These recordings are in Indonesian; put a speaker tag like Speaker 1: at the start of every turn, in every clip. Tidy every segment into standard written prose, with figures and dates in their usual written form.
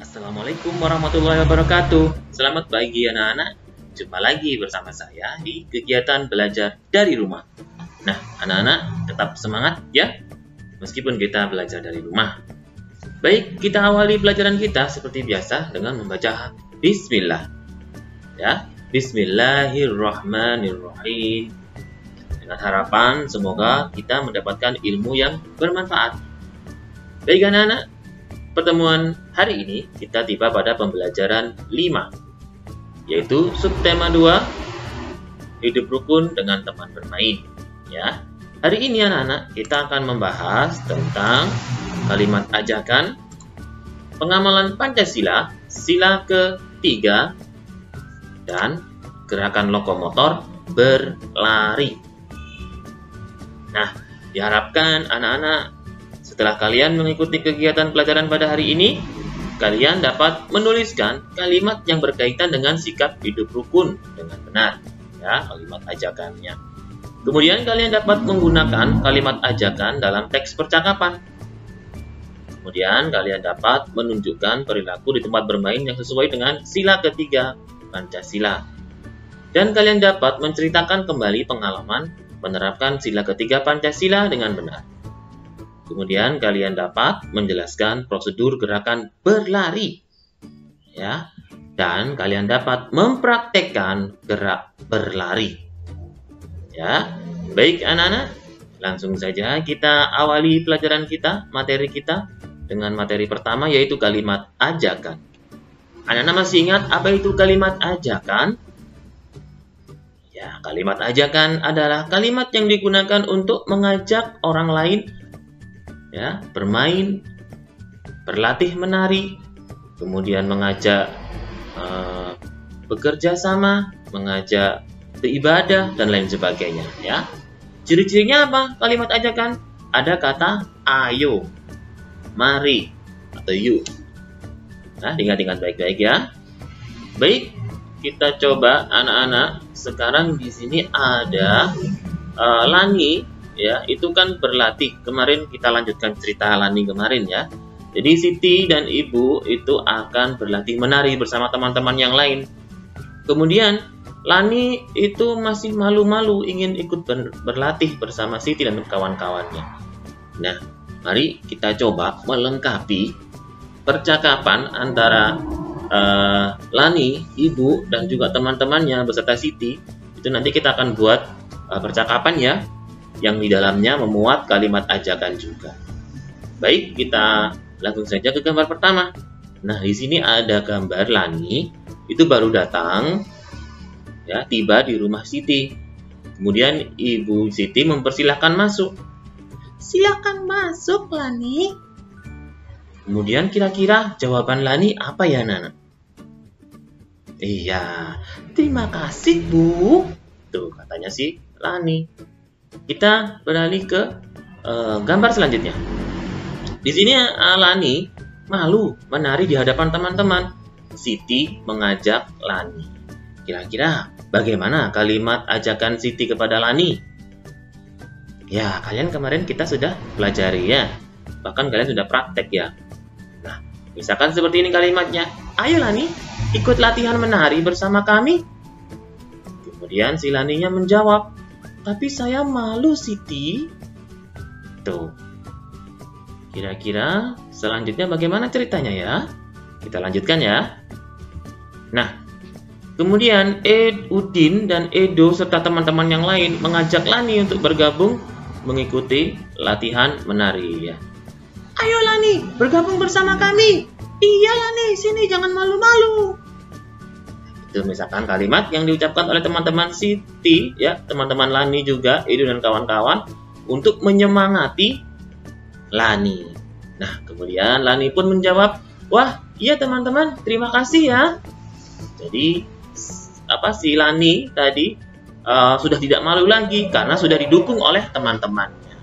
Speaker 1: Assalamualaikum warahmatullahi wabarakatuh. Selamat pagi anak-anak. Jumpa lagi bersama saya di kegiatan belajar dari rumah. Nah, anak-anak tetap semangat ya, meskipun kita belajar dari rumah. Baik, kita awali pelajaran kita seperti biasa dengan membaca Bismillah. Ya, Bismillahirrahmanirrahim. Dengan harapan semoga kita mendapatkan ilmu yang bermanfaat. Baik anak-anak, pertemuan hari ini kita tiba pada pembelajaran 5, yaitu subtema 2, hidup rukun dengan teman bermain. Ya, hari ini anak-anak kita akan membahas tentang kalimat ajakan, pengamalan Pancasila, sila ketiga, dan gerakan lokomotor berlari. Nah, diharapkan anak-anak setelah kalian mengikuti kegiatan pelajaran pada hari ini, kalian dapat menuliskan kalimat yang berkaitan dengan sikap hidup rukun dengan benar, ya, kalimat ajakannya. Kemudian kalian dapat menggunakan kalimat ajakan dalam teks percakapan. Kemudian kalian dapat menunjukkan perilaku di tempat bermain yang sesuai dengan sila ketiga Pancasila. Dan kalian dapat menceritakan kembali pengalaman menerapkan sila ketiga Pancasila dengan benar. Kemudian kalian dapat menjelaskan prosedur gerakan berlari, ya, dan kalian dapat mempraktekkan gerak berlari. Ya, baik anak-anak, langsung saja kita awali pelajaran kita, materi kita dengan materi pertama yaitu kalimat ajakan. Anak-anak masih ingat apa itu kalimat ajakan? Ya, kalimat ajakan adalah kalimat yang digunakan untuk mengajak orang lain, ya, bermain, berlatih menari, kemudian mengajak bekerja sama, mengajak beribadah, dan lain sebagainya. Ya, ciri-cirinya apa? Kalimat ajakan ada kata ayo, mari, atau yuk. Nah, ingat-ingat baik-baik ya. Baik, kita coba anak-anak. Sekarang di sini ada Lani. Ya, itu kan berlatih. Kemarin kita lanjutkan cerita Lani kemarin ya. Jadi Siti dan Ibu itu akan berlatih menari bersama teman-teman yang lain. Kemudian Lani itu masih malu-malu ingin ikut berlatih bersama Siti dan kawan-kawannya. Nah, mari kita coba melengkapi percakapan antara Lani, Ibu, dan juga teman-temannya beserta Siti. Itu nanti kita akan buat percakapan ya, yang di dalamnya memuat kalimat ajakan juga. Baik, kita langsung saja ke gambar pertama. Nah, di sini ada gambar Lani, itu baru datang, ya, tiba di rumah Siti. Kemudian Ibu Siti mempersilahkan masuk. Silakan masuk, Lani. Kemudian kira-kira jawaban Lani apa ya, Nana? Iya, terima kasih, Bu. Tuh, katanya si Lani. Kita beralih ke gambar selanjutnya. Di sini Lani malu menari di hadapan teman-teman. Siti mengajak Lani. Kira-kira bagaimana kalimat ajakan Siti kepada Lani? Ya, kalian kemarin kita sudah pelajari ya. Bahkan kalian sudah praktek ya. Nah, misalkan seperti ini kalimatnya. Ayo Lani, ikut latihan menari bersama kami. Kemudian si Laninya menjawab, tapi saya malu, Siti. Tuh. Kira-kira selanjutnya bagaimana ceritanya ya? Kita lanjutkan ya. Nah, kemudian Udin dan Edo serta teman-teman yang lain mengajak Lani untuk bergabung mengikuti latihan menari ya. Ayo Lani, bergabung bersama kami. Iya Lani, sini jangan malu-malu. Itu misalkan kalimat yang diucapkan oleh teman-teman Siti, ya, teman-teman Lani juga, Edo dan kawan-kawan, untuk menyemangati Lani. Nah, kemudian Lani pun menjawab, wah, iya teman-teman, terima kasih ya. Jadi, si Lani tadi sudah tidak malu lagi karena sudah didukung oleh teman-temannya.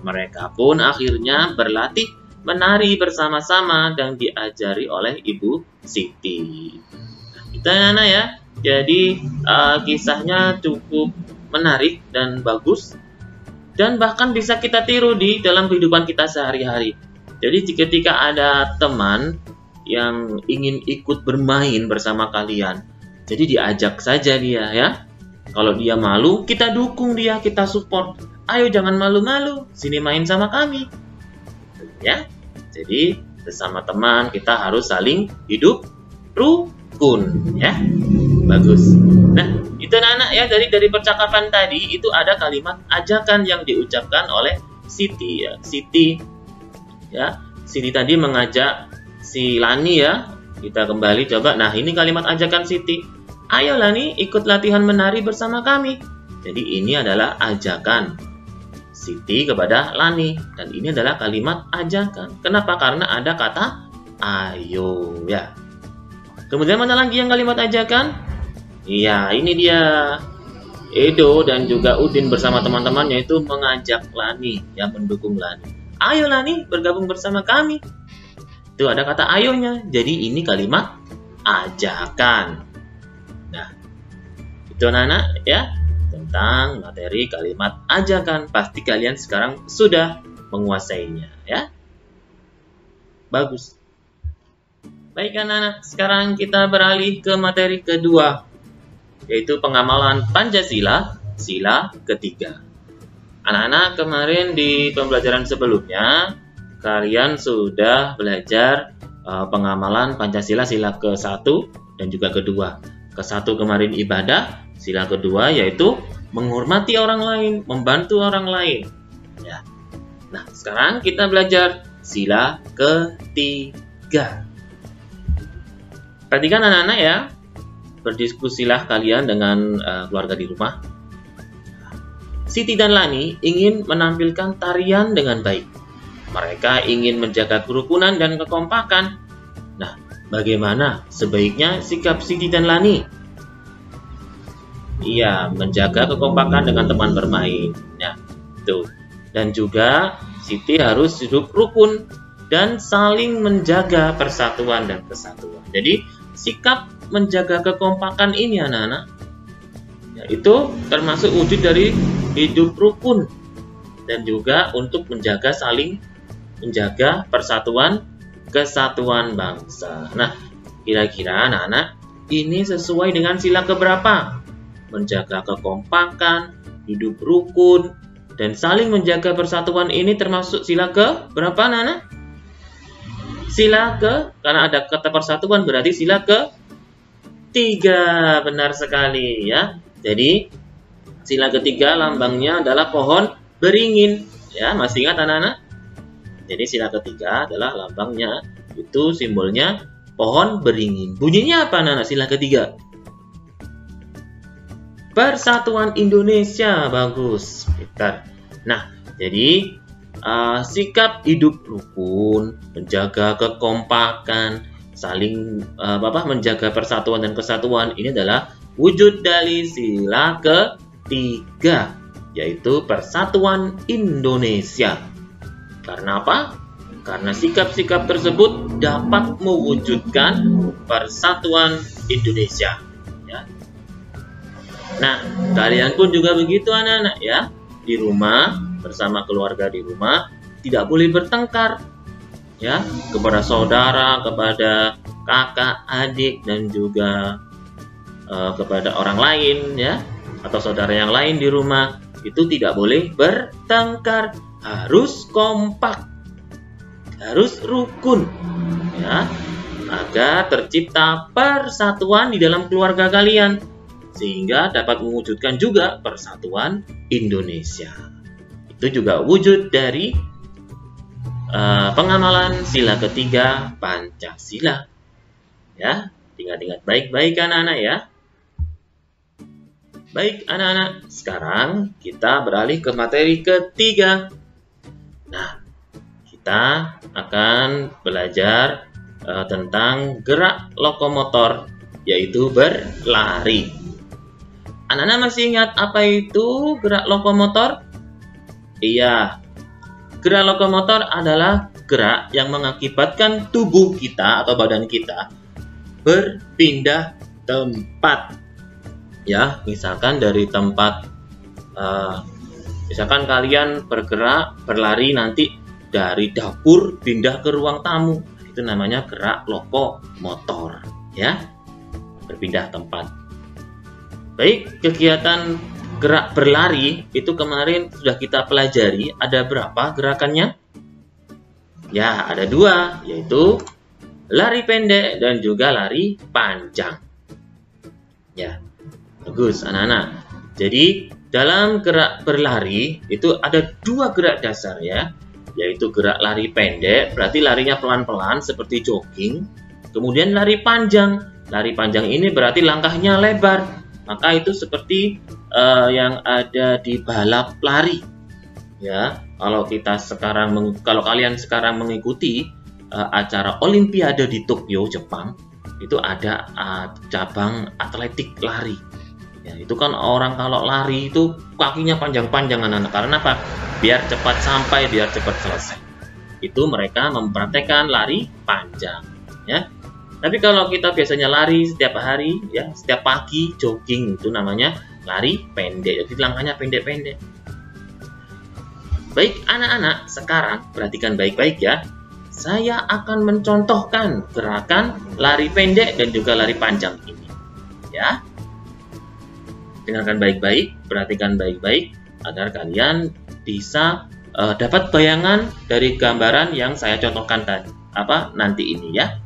Speaker 1: Mereka pun akhirnya berlatih menari bersama-sama dan diajari oleh Ibu Siti. Itu anak-anak ya. Jadi kisahnya cukup menarik dan bagus, dan bahkan bisa kita tiru di dalam kehidupan kita sehari-hari. Jadi ketika ada teman yang ingin ikut bermain bersama kalian. Jadi diajak saja dia ya. Kalau dia malu, kita dukung dia, kita support. Ayo jangan malu-malu, sini main sama kami. Ya. Jadi bersama teman kita harus saling hidup rukun ya. Bagus. Nah, itu anak-anak ya, dari percakapan tadi itu ada kalimat ajakan yang diucapkan oleh Siti ya. Siti tadi mengajak si Lani ya. Kita kembali coba. Nah, ini kalimat ajakan Siti. Ayo Lani, ikut latihan menari bersama kami. Jadi ini adalah ajakan Siti kepada Lani, dan ini adalah kalimat ajakan. Kenapa? Karena ada kata ayo ya. Kemudian mana lagi yang kalimat ajakan? Iya, ini dia. Edo dan juga Udin bersama teman-temannya itu mengajak Lani, yang mendukung Lani. Ayo Lani, bergabung bersama kami. Itu ada kata ayonya. Jadi ini kalimat ajakan. Nah, itu anak-anak ya tentang materi kalimat ajakan. Pasti kalian sekarang sudah menguasainya ya. Bagus. Baik anak-anak, sekarang kita beralih ke materi kedua, yaitu pengamalan Pancasila, sila ketiga. Anak-anak, kemarin di pembelajaran sebelumnya, kalian sudah belajar pengamalan Pancasila sila ke-1 dan juga kedua. Ke-1 kemarin ibadah, sila kedua yaitu menghormati orang lain, membantu orang lain. Ya. Nah, sekarang kita belajar sila ketiga. Perhatikan anak-anak ya, berdiskusilah kalian dengan keluarga di rumah. Siti dan Lani ingin menampilkan tarian dengan baik. Mereka ingin menjaga kerukunan dan kekompakan. Nah, bagaimana sebaiknya sikap Siti dan Lani? Iya, menjaga kekompakan dengan teman bermain. Ya, itu. Dan juga Siti harus hidup rukun dan saling menjaga persatuan dan kesatuan. Jadi sikap menjaga kekompakan ini anak-anak, ya, itu termasuk wujud dari hidup rukun dan juga untuk saling menjaga persatuan kesatuan bangsa. Nah, kira-kira anak-anak ini sesuai dengan sila keberapa? Menjaga kekompakan, hidup rukun, dan saling menjaga persatuan ini termasuk sila ke berapa anak-anak? Karena ada kata persatuan berarti sila ke-3. Benar sekali ya. Jadi sila ketiga lambangnya adalah pohon beringin. Ya, masih ingat anak-anak? Jadi sila ketiga adalah lambangnya, itu simbolnya pohon beringin. Bunyinya apa anak-anak sila ketiga? Persatuan Indonesia. Bagus. Pintar. Nah, jadi sikap hidup rukun, menjaga kekompakan, saling menjaga persatuan dan kesatuan, ini adalah wujud dari sila ketiga, yaitu Persatuan Indonesia. Karena apa? Karena sikap-sikap tersebut dapat mewujudkan persatuan Indonesia. Ya. Nah, kalian pun juga begitu anak-anak ya. Di rumah, bersama keluarga di rumah, tidak boleh bertengkar ya, kepada saudara, kepada kakak, adik, dan juga kepada orang lain ya, atau saudara yang lain di rumah, itu tidak boleh bertengkar, harus kompak, harus rukun ya, agar tercipta persatuan di dalam keluarga kalian, sehingga dapat mewujudkan juga persatuan Indonesia. Itu juga wujud dari pengamalan sila ketiga Pancasila. Ya, ingat-ingat baik-baik anak-anak ya. Baik anak-anak, sekarang kita beralih ke materi ketiga. Nah, kita akan belajar tentang gerak lokomotor, yaitu berlari. Anak-anak masih ingat apa itu gerak lokomotor? Iya, gerak lokomotor adalah gerak yang mengakibatkan tubuh kita atau badan kita berpindah tempat. Ya, misalkan dari tempat, misalkan kalian bergerak berlari nanti dari dapur pindah ke ruang tamu, Itu namanya gerak lokomotor, ya. Berpindah tempat. Baik, kegiatan gerak berlari itu kemarin sudah kita pelajari. Ada berapa gerakannya? Ya, ada 2, yaitu lari pendek dan juga lari panjang. Ya, bagus anak-anak. Jadi, dalam gerak berlari itu ada 2 gerak dasar ya, yaitu gerak lari pendek, berarti larinya pelan-pelan seperti jogging. Kemudian lari panjang. Lari panjang ini berarti langkahnya lebar. Maka itu seperti yang ada di balap lari. Ya, kalau kalian sekarang mengikuti acara Olimpiade di Tokyo, Jepang, itu ada cabang atletik lari. Ya, itu kan orang kalau lari itu kakinya panjang-panjang anak-anak. Karena apa? Biar cepat sampai, biar cepat selesai. Itu mereka mempraktekkan lari panjang. Ya. Tapi kalau kita biasanya lari setiap hari, ya, setiap pagi jogging, itu namanya lari pendek. Jadi langkahnya pendek-pendek. Baik anak-anak, sekarang perhatikan baik-baik ya. Saya akan mencontohkan gerakan lari pendek dan juga lari panjang ini. Ya. Dengarkan baik-baik, perhatikan baik-baik agar kalian bisa dapat bayangan dari gambaran yang saya contohkan nanti ini ya.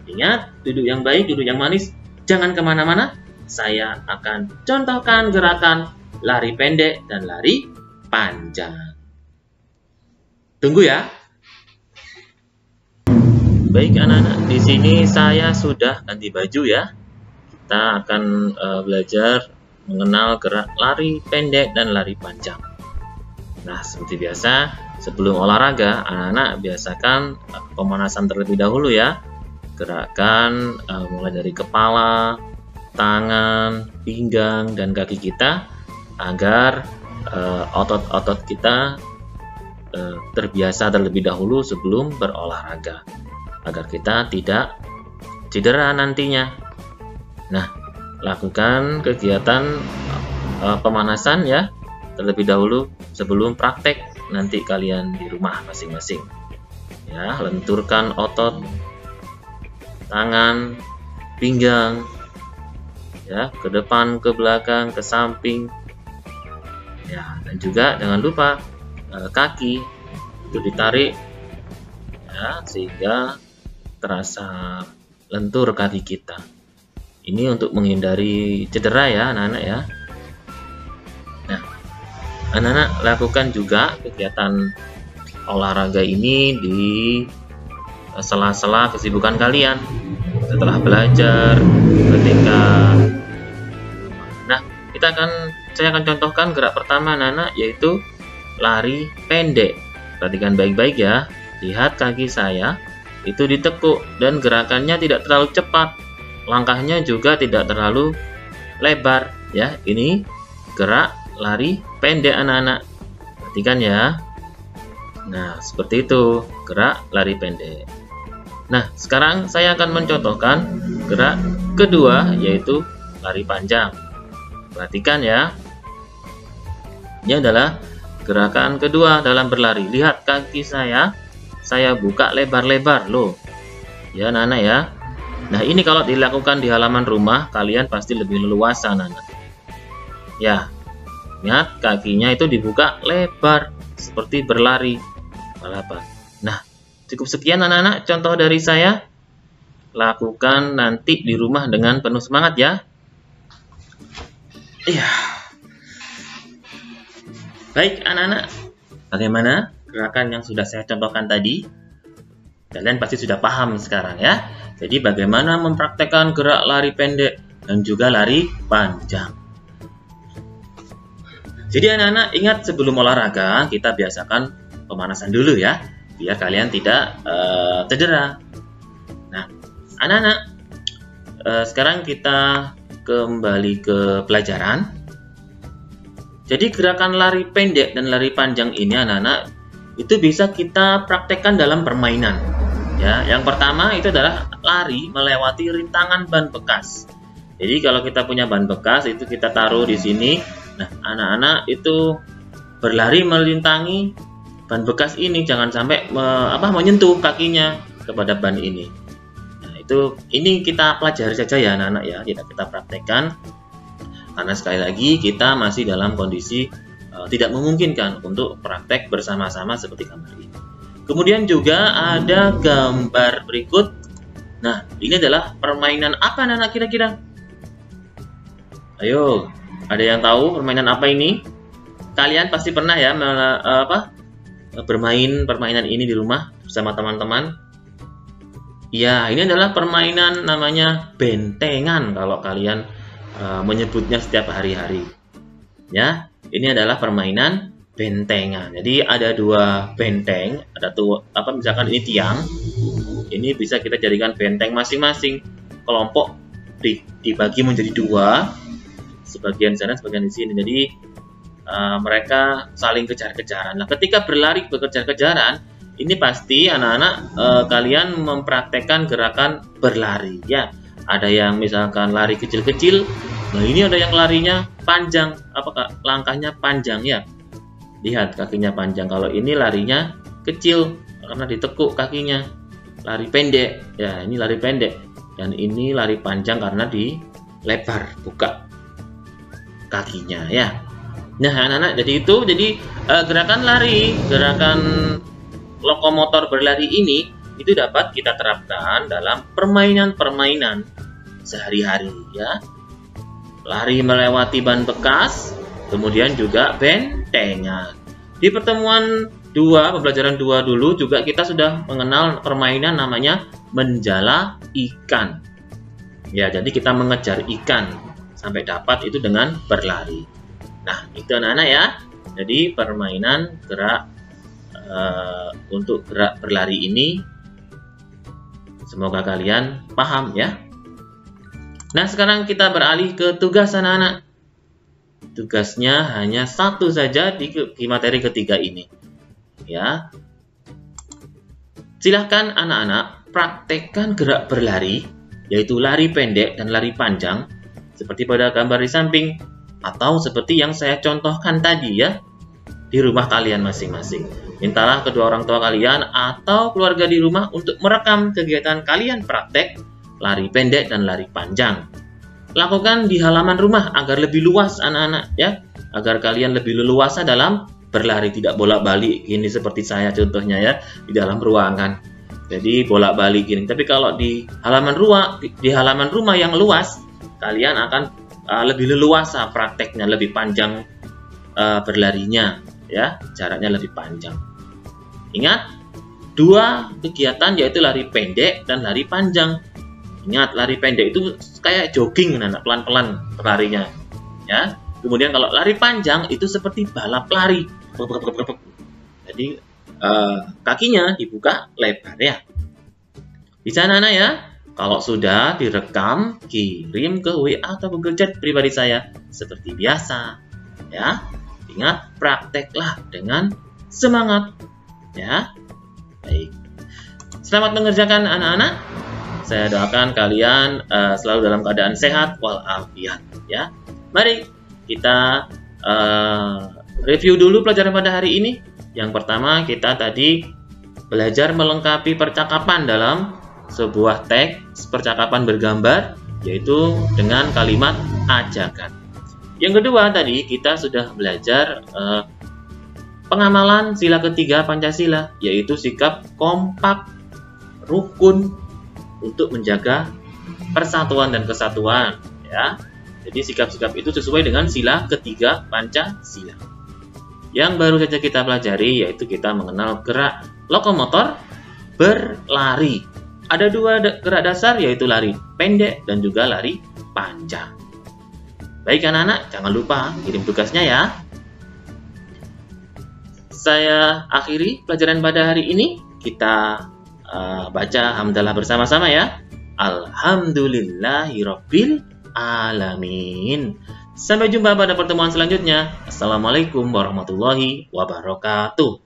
Speaker 1: Ingat, duduk yang baik, duduk yang manis, jangan kemana-mana. Saya akan contohkan gerakan lari pendek dan lari panjang. Tunggu ya. Baik anak-anak, di sini saya sudah ganti baju ya. Kita akan belajar mengenal gerak lari pendek dan lari panjang. Nah, seperti biasa, sebelum olahraga, anak-anak biasakan pemanasan terlebih dahulu ya. Gerakan mulai dari kepala, tangan, pinggang, dan kaki kita agar otot-otot kita terbiasa terlebih dahulu sebelum berolahraga agar kita tidak cedera nantinya. Nah, lakukan kegiatan pemanasan ya terlebih dahulu sebelum praktek nanti kalian di rumah masing-masing. Ya, lenturkan otot tangan, pinggang, ya, ke depan, ke belakang, ke samping, ya, dan juga jangan lupa kaki itu ditarik, ya, sehingga terasa lentur kaki kita. Ini untuk menghindari cedera ya, anak-anak ya. Nah, anak-anak lakukan juga kegiatan olahraga ini di sela-sela kesibukan kalian setelah belajar ketika. Nah, saya akan contohkan gerak pertama anak-anak, yaitu lari pendek. Perhatikan baik-baik ya. Lihat kaki saya itu ditekuk dan gerakannya tidak terlalu cepat. Langkahnya juga tidak terlalu lebar ya. Ini gerak lari pendek anak-anak. Perhatikan ya. Nah, seperti itu gerak lari pendek. Nah, sekarang saya akan mencontohkan gerak kedua, yaitu lari panjang. Perhatikan ya. Ini adalah gerakan kedua dalam berlari. Lihat kaki saya buka lebar-lebar loh. Ya, anak-anak ya. Nah, ini kalau dilakukan di halaman rumah, kalian pasti lebih leluasa, anak-anak. Ya, ingat kakinya itu dibuka lebar seperti berlari balapan. Nah, cukup sekian anak-anak contoh dari saya. Lakukan nanti di rumah dengan penuh semangat ya. Iya. Baik anak-anak, bagaimana gerakan yang sudah saya contohkan tadi? Kalian pasti sudah paham sekarang ya. Jadi bagaimana mempraktekkan gerak lari pendek dan juga lari panjang. Jadi anak-anak ingat, sebelum olahraga kita biasakan pemanasan dulu ya, biar kalian tidak cedera. Nah, anak-anak, sekarang kita kembali ke pelajaran. Jadi gerakan lari pendek dan lari panjang ini anak-anak itu bisa kita praktekkan dalam permainan. Ya, yang pertama itu adalah lari melewati rintangan ban bekas. Jadi kalau kita punya ban bekas itu kita taruh di sini. Nah, anak-anak itu berlari melintangi ban bekas ini, jangan sampai menyentuh kakinya. kepada ban ini. Nah, ini kita pelajari saja ya anak-anak ya, tidak kita praktekkan. Karena sekali lagi kita masih dalam kondisi tidak memungkinkan untuk praktek bersama-sama seperti gambar ini. Kemudian juga ada gambar berikut. Nah, ini adalah permainan apa anak-anak kira-kira? Ayo, ada yang tahu permainan apa ini? Kalian pasti pernah ya bermain permainan ini di rumah bersama teman-teman. Ya, ini adalah permainan namanya bentengan kalau kalian menyebutnya setiap hari-hari. Ya, ini adalah permainan bentengan. Jadi ada dua benteng, ada misalkan ini tiang. Ini bisa kita jadikan benteng masing-masing. Kelompok dibagi menjadi dua, sebagian sana, sebagian di sini. Jadi mereka saling kejar-kejaran. Nah, ketika berlari kejar-kejaran, ini pasti anak-anak kalian mempraktekkan gerakan berlari ya. Ada yang misalkan lari kecil-kecil. Nah, ini ada yang larinya panjang, langkahnya panjang ya. Lihat kakinya panjang. Kalau ini larinya kecil karena ditekuk kakinya. Lari pendek. Ya, ini lari pendek. Dan ini lari panjang karena dilebar, buka kakinya ya. Nah, anak-anak, jadi gerakan lari, gerakan lokomotor berlari ini itu dapat kita terapkan dalam permainan-permainan sehari-hari ya. Lari melewati ban bekas, kemudian juga bentengan. Di pertemuan pembelajaran 2 dulu juga kita sudah mengenal permainan namanya menjala ikan. Ya, jadi kita mengejar ikan sampai dapat itu dengan berlari. Nah, itu anak-anak ya. Jadi permainan untuk gerak berlari ini semoga kalian paham ya. Nah, sekarang kita beralih ke tugas anak-anak. Tugasnya hanya satu saja di materi ketiga ini. Ya. Silahkan anak-anak praktekkan gerak berlari, yaitu lari pendek dan lari panjang, seperti pada gambar di samping, atau seperti yang saya contohkan tadi ya, di rumah kalian masing-masing. Mintalah kedua orang tua kalian atau keluarga di rumah untuk merekam kegiatan kalian praktek lari pendek dan lari panjang. Lakukan di halaman rumah agar lebih luas anak-anak ya, agar kalian lebih leluasa dalam berlari, tidak bolak-balik gini seperti saya contohnya ya, di dalam ruangan. Jadi bolak-balik gini. Tapi kalau di halaman rumah yang luas, kalian akan lebih leluasa prakteknya, lebih panjang berlarinya ya, jaraknya lebih panjang. Ingat, dua kegiatan yaitu lari pendek dan lari panjang. Ingat, lari pendek itu kayak jogging, anak pelan-pelan larinya ya. Kemudian kalau lari panjang itu seperti balap lari. Jadi kakinya dibuka lebar ya. Bisa anak-anak ya. Kalau sudah direkam, kirim ke WA atau Google Chat pribadi saya seperti biasa ya. Ingat, prakteklah dengan semangat ya. Baik. Selamat mengerjakan anak-anak. Saya doakan kalian selalu dalam keadaan sehat walafiat ya. Mari kita review dulu pelajaran pada hari ini. Yang pertama, kita tadi belajar melengkapi percakapan dalam sebuah teks percakapan bergambar, yaitu dengan kalimat ajakan. Yang kedua, tadi kita sudah belajar pengamalan sila ketiga Pancasila, yaitu sikap kompak, rukun untuk menjaga persatuan dan kesatuan ya. Jadi sikap-sikap itu sesuai dengan sila ketiga Pancasila. Yang baru saja kita pelajari yaitu kita mengenal gerak lokomotor berlari. Ada dua gerak dasar yaitu lari pendek dan juga lari panjang. Baik anak-anak, jangan lupa kirim tugasnya ya. Saya akhiri pelajaran pada hari ini. Kita baca hamdalah bersama-sama ya. Alhamdulillahirabbil alamin. Sampai jumpa pada pertemuan selanjutnya. Assalamualaikum warahmatullahi wabarakatuh.